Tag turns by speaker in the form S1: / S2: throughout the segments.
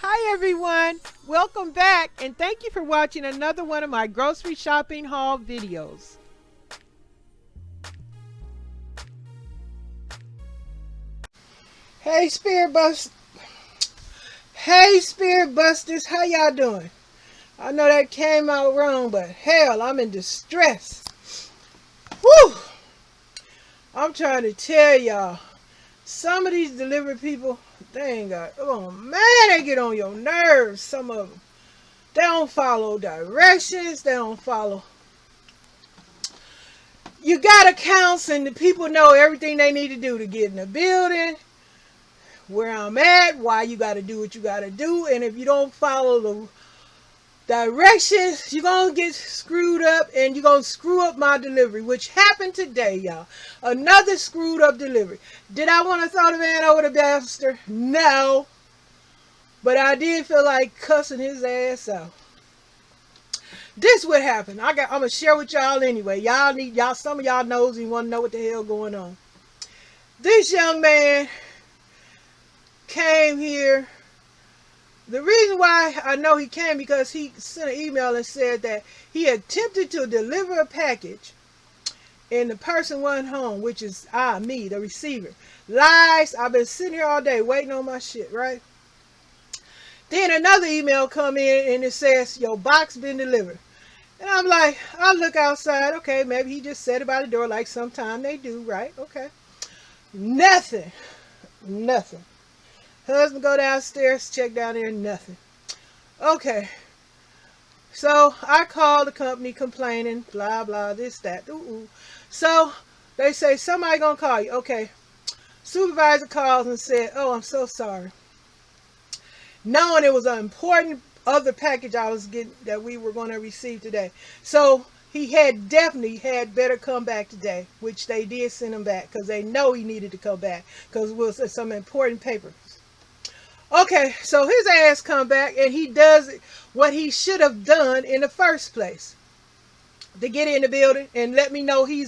S1: Hi everyone, welcome back and thank you for watching another one of my grocery shopping haul videos. Hey Spirit Bust Hey Spirit Busters, how y'all doing? I know that came out wrong, but hell, I'm in distress. Whew! I'm trying to tell y'all, some of these delivery people, they ain't got, oh man, they get on your nerves, some of them. They don't follow directions, they don't follow. You got accounts and the people know everything they need to do to get in the building, where I'm at, why you got to do what you got to do. And if you don't follow the directions, you're going to get screwed up and you're going to screw up my delivery, which happened today, y'all. Another screwed up delivery. Did I want to throw the man over the banister? No. But I did feel like cussing his ass out. This what happened. I'm gonna share with y'all anyway. Some of y'all knows and want to know what the hell going on. This young man came here. The reason why I know he came because he sent an email and said that he attempted to deliver a package and the person wasn't home, which is me, the receiver. Lies. I've been sitting here all day waiting on my shit, right? Then another email come in and it says your box been delivered. And I'm like, I look outside. Okay, maybe he just said it by the door like sometime they do, right? Okay. Nothing. Nothing. Husband go downstairs, check down there, nothing. Okay. So I called the company complaining, blah, blah, this, that, ooh. So they say, somebody gonna call you. Okay. Supervisor calls and said, oh, I'm so sorry. Knowing it was an important other package I was getting that we were going to receive today. So he definitely had better come back today, which they did send him back because they know he needed to come back because it was some important papers. Okay, so his ass come back and he does what he should have done in the first place. To get in the building and let me know to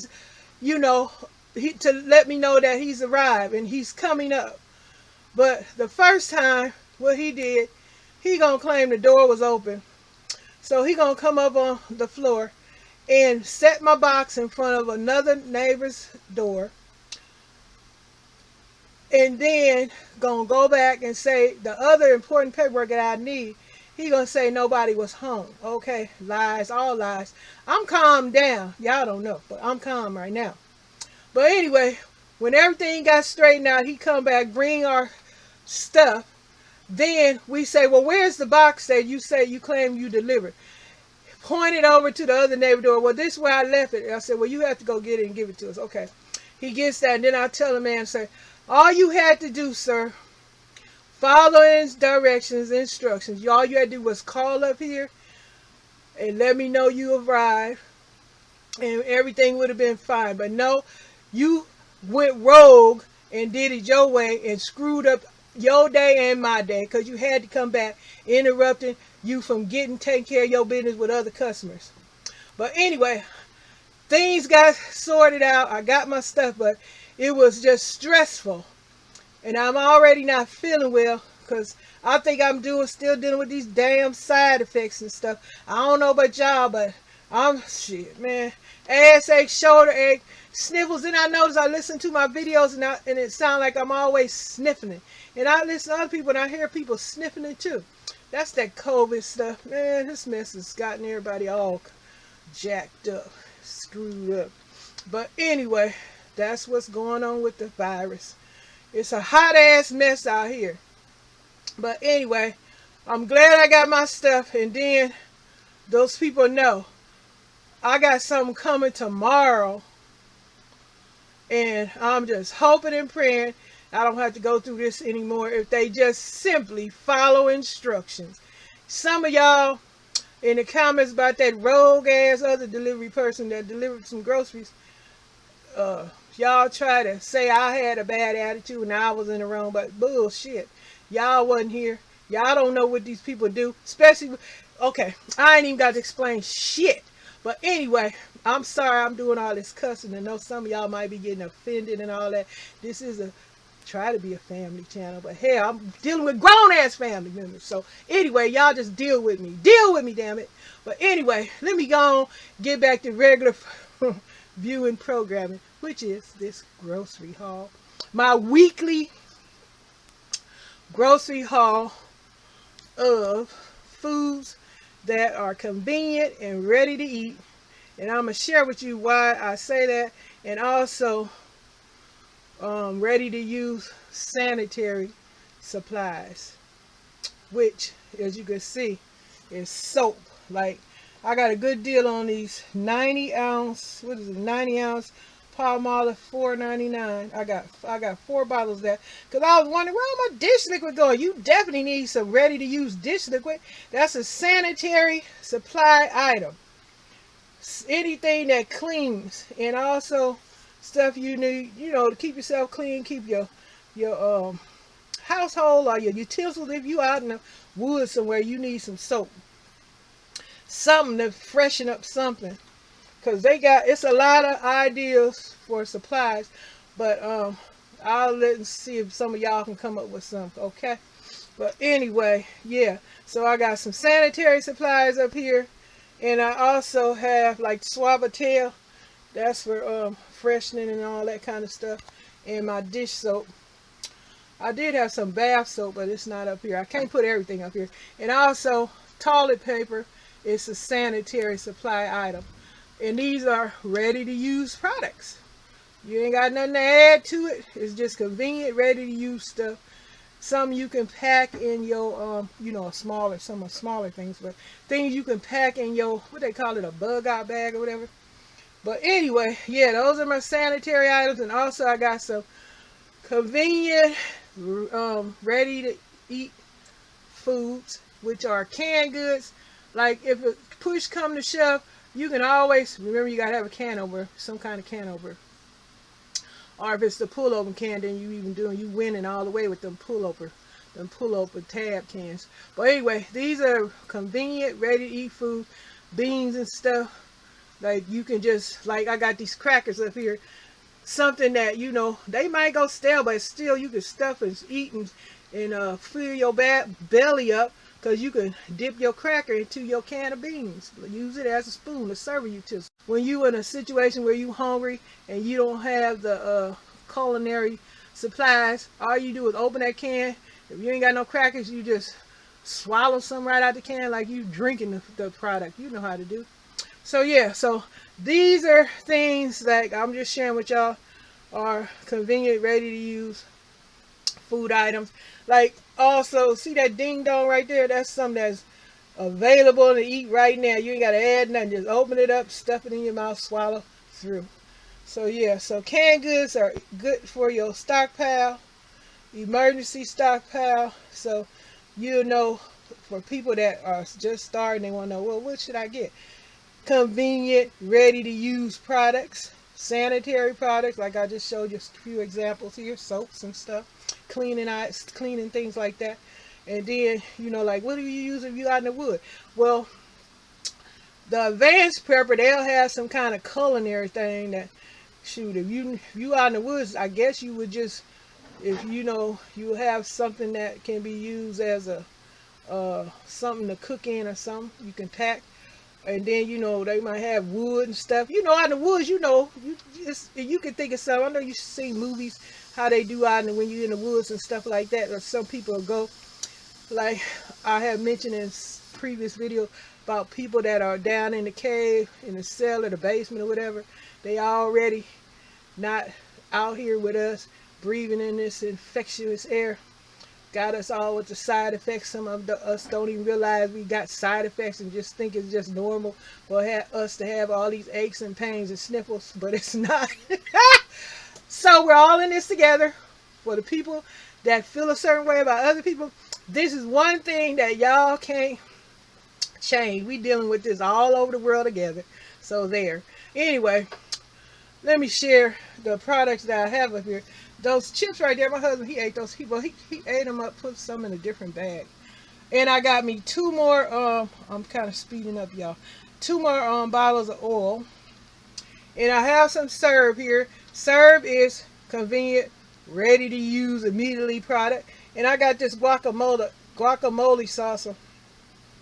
S1: let me know that he's arrived and he's coming up. But the first time, what he did, he gonna claim the door was open. So he gonna come up on the floor and set my box in front of another neighbor's door. And then gonna go back and say the other important paperwork that I need. He gonna say nobody was home. Okay, lies, all lies. I'm calm down. Y'all don't know, but I'm calm right now. But anyway, when everything got straightened out, he come back, bring our stuff. Then we say, well, where's the box that you say you claim you delivered? Point it over to the other neighbor door. Well, this is where I left it. I said, well, you have to go get it and give it to us. Okay. He gets that. And then I tell the man, say, all you had to do, sir, follow his directions, instructions. All you had to do was call up here and let me know you arrived. And everything would have been fine. But no, you went rogue and did it your way and screwed up your day and my day because you had to come back interrupting you from taking care of your business with other customers. But anyway, things got sorted out. I got my stuff, but it was just stressful. And I'm already not feeling well because I think I'm still dealing with these damn side effects and stuff. I don't know about y'all, but I'm shit, man. Ass ache, shoulder ache, sniffles. And I notice I listen to my videos and it sounds like I'm always sniffling. And I listen to other people and I hear people sniffing it too. That's that COVID stuff. Man, this mess has gotten everybody all jacked up, screwed up. But anyway, that's what's going on with the virus. It's a hot ass mess out here. But anyway, I'm glad I got my stuff. And then those people know I got something coming tomorrow. And I'm just hoping and praying I don't have to go through this anymore if they just simply follow instructions. Some of y'all in the comments about that rogue ass other delivery person that delivered some groceries, y'all try to say I had a bad attitude and I was in the wrong, but bullshit. Y'all wasn't here. Y'all don't know what these people do. Especially, okay, I ain't even got to explain shit. But anyway, I'm sorry I'm doing all this cussing. I know some of y'all might be getting offended and all that. This is a Try to be a family channel, but hell, I'm dealing with grown ass family members. So anyway, y'all just deal with me. Deal with me, damn it. But anyway, let me go on, get back to regular viewing programming, which is this grocery haul. My weekly grocery haul of foods that are convenient and ready to eat. And I'm going to share with you why I say that, and also ready to use sanitary supplies, which, as you can see, is soap. Like, I got a good deal on these 90 ounce, what is it, 90 ounce Palmolive, $4.99. I got 4 bottles there, because I was wondering, where all my dish liquid going? You definitely need some ready to use dish liquid. That's a sanitary supply item. Anything that cleans, and also stuff you need, you know, to keep yourself clean, keep your household or your utensils. If you out in the woods somewhere, you need some soap, something to freshen up something, because they got, it's a lot of ideas for supplies, but I'll let and see if some of y'all can come up with some. Okay, but anyway, yeah, so I got some sanitary supplies up here, and I also have like Suavitel, that's for freshening and all that kind of stuff, and my dish soap. I did have some bath soap, but it's not up here. I can't put everything up here. And also toilet paper is a sanitary supply item, and these are ready to use products. You ain't got nothing to add to it. It's just convenient, ready to use stuff. Some you can pack in your you know, some smaller things, but things you can pack in your, what they call it, a bug out bag or whatever. But anyway, yeah, those are my sanitary items. And also I got some convenient ready to eat foods, which are canned goods. Like, if a push come to shove, you can always remember, you gotta have a can over, some kind of can over. Or if it's the pullover can, then you winning all the way with them pullover tab cans. But anyway, these are convenient, ready to eat food, beans and stuff. Like, you can just, like, I got these crackers up here, something that, you know, they might go stale, but still you can stuff and eat and fill your belly up, because you can dip your cracker into your can of beans. Use it as a spoon, a serving utensil. When you in a situation where you hungry and you don't have the culinary supplies, all you do is open that can. If you ain't got no crackers, you just swallow some right out the can like you drinking the product. You know how to do. So yeah, so these are things that I'm just sharing with y'all, are convenient, ready to use food items. Like, also, see that ding dong right there? That's something that's available to eat right now. You ain't got to add nothing. Just open it up, stuff it in your mouth, swallow through. So yeah, so canned goods are good for your stockpile, emergency stockpile. So you know, for people that are just starting, they want to know, well, what should I get? Convenient, ready to use products, sanitary products, like I just showed you a few examples here, soaps and stuff, cleaning things like that. And then, you know, like, what do you use if you out in the wood? Well, the advanced prepper, they'll have some kind of culinary thing that, shoot, if you out in the woods, I guess you would just, if you know, you have something that can be used as a something to cook in or something you can pack. And then, you know, they might have wood and stuff. You know, out in the woods, you know, you can think of something. I know you've seen movies, how they do out when you're in the woods and stuff like that. Or some people go, like I have mentioned in previous video, about people that are down in the cave, in the cell or the basement or whatever. They already not out here with us, breathing in this infectious air. Got us all with the side effects. Some of us don't even realize we got side effects and just think it's just normal for us to have all these aches and pains and sniffles, but it's not. So we're all in this together. For the people that feel a certain way about other people, this is one thing that y'all can't change. We dealing with this all over the world together. So there. Anyway, let me share the products that I have up here. Those chips right there, my husband, he ate those. He ate them up, put some in a different bag. And I got me 2 more, I'm kind of speeding up, y'all. 2 more bottles of oil. And I have some Serve here. Serve is convenient, ready to use immediately product. And I got this guacamole sauce.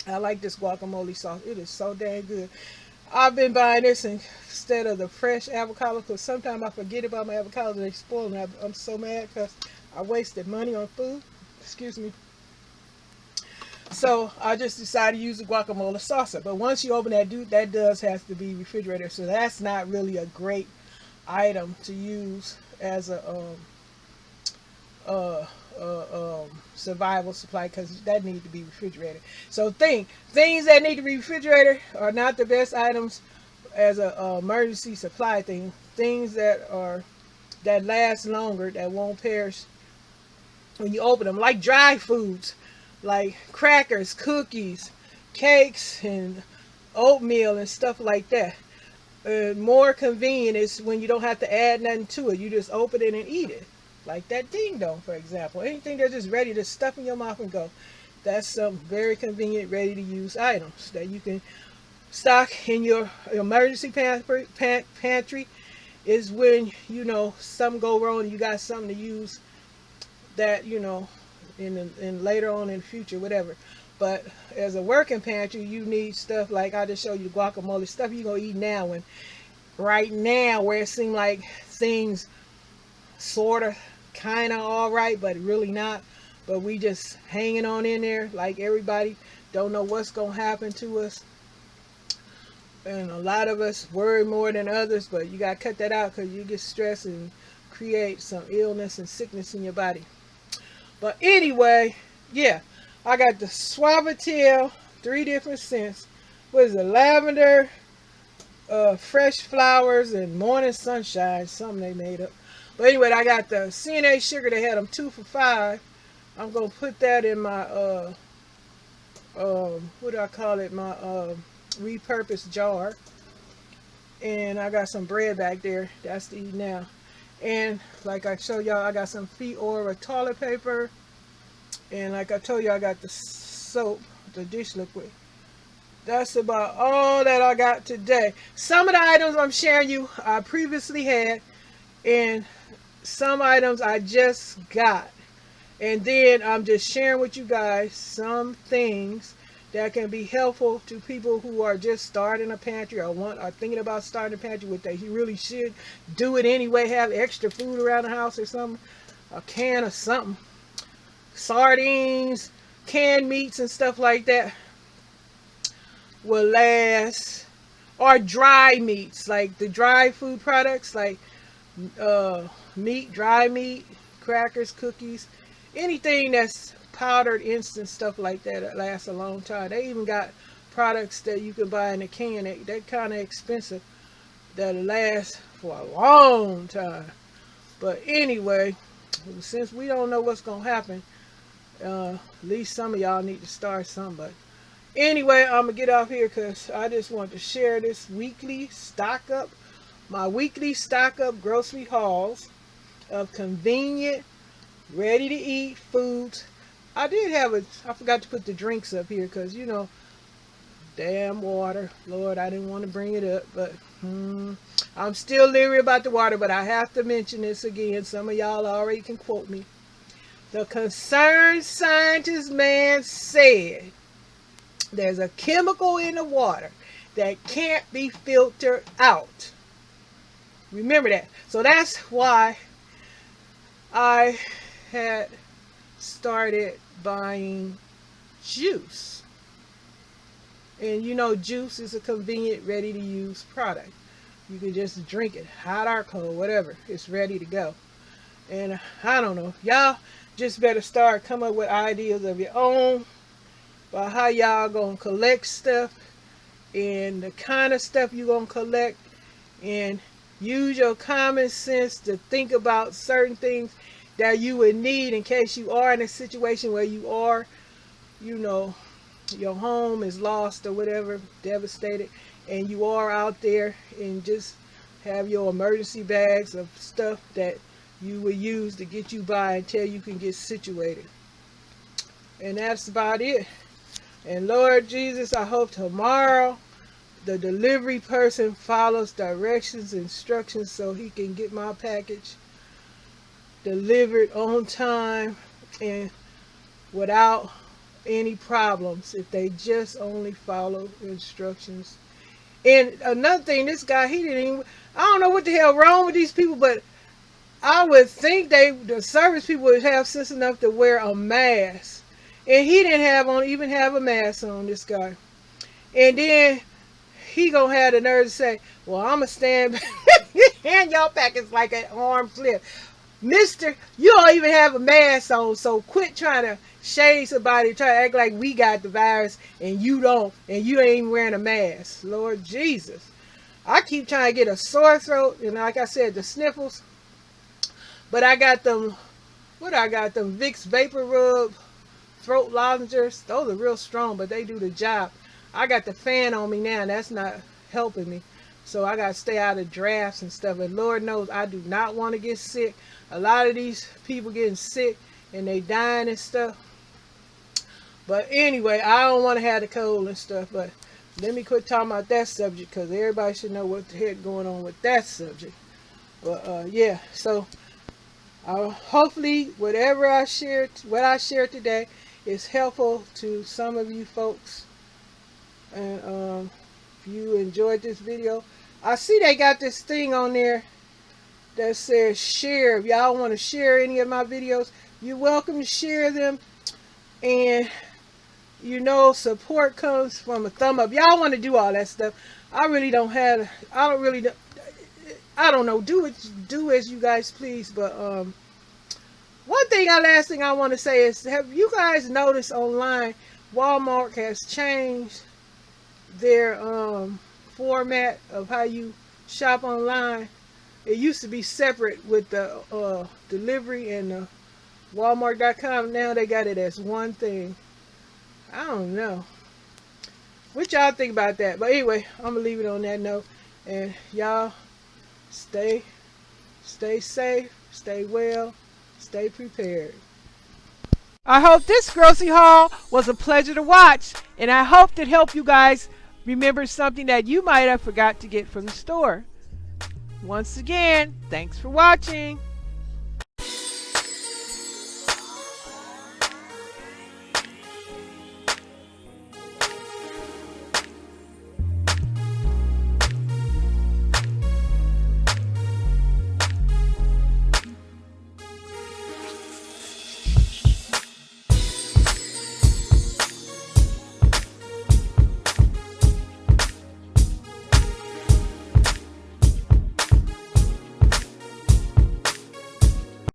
S1: I like this guacamole sauce. It is so dang good. I've been buying this instead of the fresh avocado because sometimes I forget about my avocados and they spoil. And I'm so mad because I wasted money on food. Excuse me. So I just decided to use the guacamole sauce. But once you open that, that does have to be refrigerated. So that's not really a great item to use as a uh, survival supply because that need to be refrigerated. So things that need to be refrigerated are not the best items as a emergency supply thing. Things that last longer, that won't perish when you open them, like dry foods, like crackers, cookies, cakes, and oatmeal and stuff like that. More convenient is when you don't have to add nothing to it. You just open it and eat it. Like that ding dong, for example. Anything that's just ready to stuff in your mouth and go. That's some very convenient, ready to use items that you can stock in your emergency pantry. Is when something go wrong and you got something to use that in later on in the future, whatever. But as a working pantry, you need stuff like I just showed you the guacamole, stuff you're gonna eat now. And right now, where it seems like things sort of, kind of all right, but really not. But we just hanging on in there like everybody. Don't know what's gonna happen to us. And a lot of us worry more than others, but you gotta cut that out because you get stressed and create some illness and sickness in your body. But anyway, yeah, I got the Suavitel, 3 different scents. What is it? Lavender, fresh flowers, and morning sunshine. Something they made up. But anyway, I got the CNA sugar. They had them 2 for $5. I'm gonna put that in my what do I call it? My repurposed jar. And I got some bread back there. That's to eat now. And like I showed y'all, I got some Fiora toilet paper. And like I told you, I got the soap, the dish liquid. That's about all that I got today. Some of the items I'm sharing you, I previously had. And some items I just got. And then I'm just sharing with you guys some things that can be helpful to people who are just starting a pantry or are thinking about starting a pantry. With that, you really should do it anyway. Have extra food around the house or something, a can of something, sardines, canned meats and stuff like that will last. Or dry meats, like the dry food products, like dry meat, crackers, cookies, anything that's powdered instant stuff like that lasts a long time. They even got products that you can buy in a can. They're kind of expensive, that'll last for a long time. But anyway, since we don't know what's gonna happen, at least some of y'all need to start some. But anyway, I'm gonna get off here because I just want to share this weekly stock up, my weekly stock up grocery hauls of convenient, ready to eat foods. I forgot to put the drinks up here because, damn water. Lord, I didn't want to bring it up, but I'm still leery about the water, but I have to mention this again. Some of y'all already can quote me. The concerned scientist man said there's a chemical in the water that can't be filtered out. Remember that. So that's why I had started buying juice. And juice is a convenient, ready to use product. You can just drink it, hot or cold, whatever. It's ready to go. And I don't know, y'all just better start coming up with ideas of your own about how y'all gonna collect stuff and the kind of stuff you gonna collect, and use your common sense to think about certain things that you would need in case you are in a situation where you are, your home is lost or whatever, devastated, and you are out there, and just have your emergency bags of stuff that you will use to get you by until you can get situated. And that's about it. And Lord Jesus, I hope tomorrow the delivery person follows directions, instructions, so he can get my package delivered on time and without any problems if they just only follow instructions. And another thing, this guy, he didn't even, I don't know what the hell wrong with these people, but I would think the service people would have sense enough to wear a mask. And he didn't even have a mask on, this guy. And then he gonna have the nerve to say, well, I'ma stand back. And y'all packets like an arm's length. Mister, you don't even have a mask on, so quit trying to shade somebody, try to act like we got the virus and you don't, and you ain't even wearing a mask. Lord Jesus. I keep trying to get a sore throat, and like I said, the sniffles. But I got them, them Vicks Vapor Rub throat lozenges. Those are real strong, but they do the job. I got the fan on me now, and that's not helping me. So I got to stay out of drafts and stuff. And Lord knows I do not want to get sick. A lot of these people getting sick and they dying and stuff. But anyway, I don't want to have the cold and stuff. But let me quit talking about that subject, because everybody should know what the heck going on with that subject. But yeah, so hopefully whatever what I shared today is helpful to some of you folks. And if you enjoyed this video, I see they got this thing on there that says share. If y'all want to share any of my videos, you're welcome to share them. And you know, support comes from a thumb up. Y'all want to do all that stuff. I don't know. Do as you guys please. But last thing I want to say is, have you guys noticed online Walmart has changed their format of how you shop online? It used to be separate with the delivery and the Walmart.com. Now they got it as one thing. I don't know. What y'all think about that? But anyway, I'm gonna leave it on that note. And y'all stay safe, stay well, stay prepared. I hope this grocery haul was a pleasure to watch, and I hope it helped you guys remember something that you might have forgot to get from the store. Once again, thanks for watching.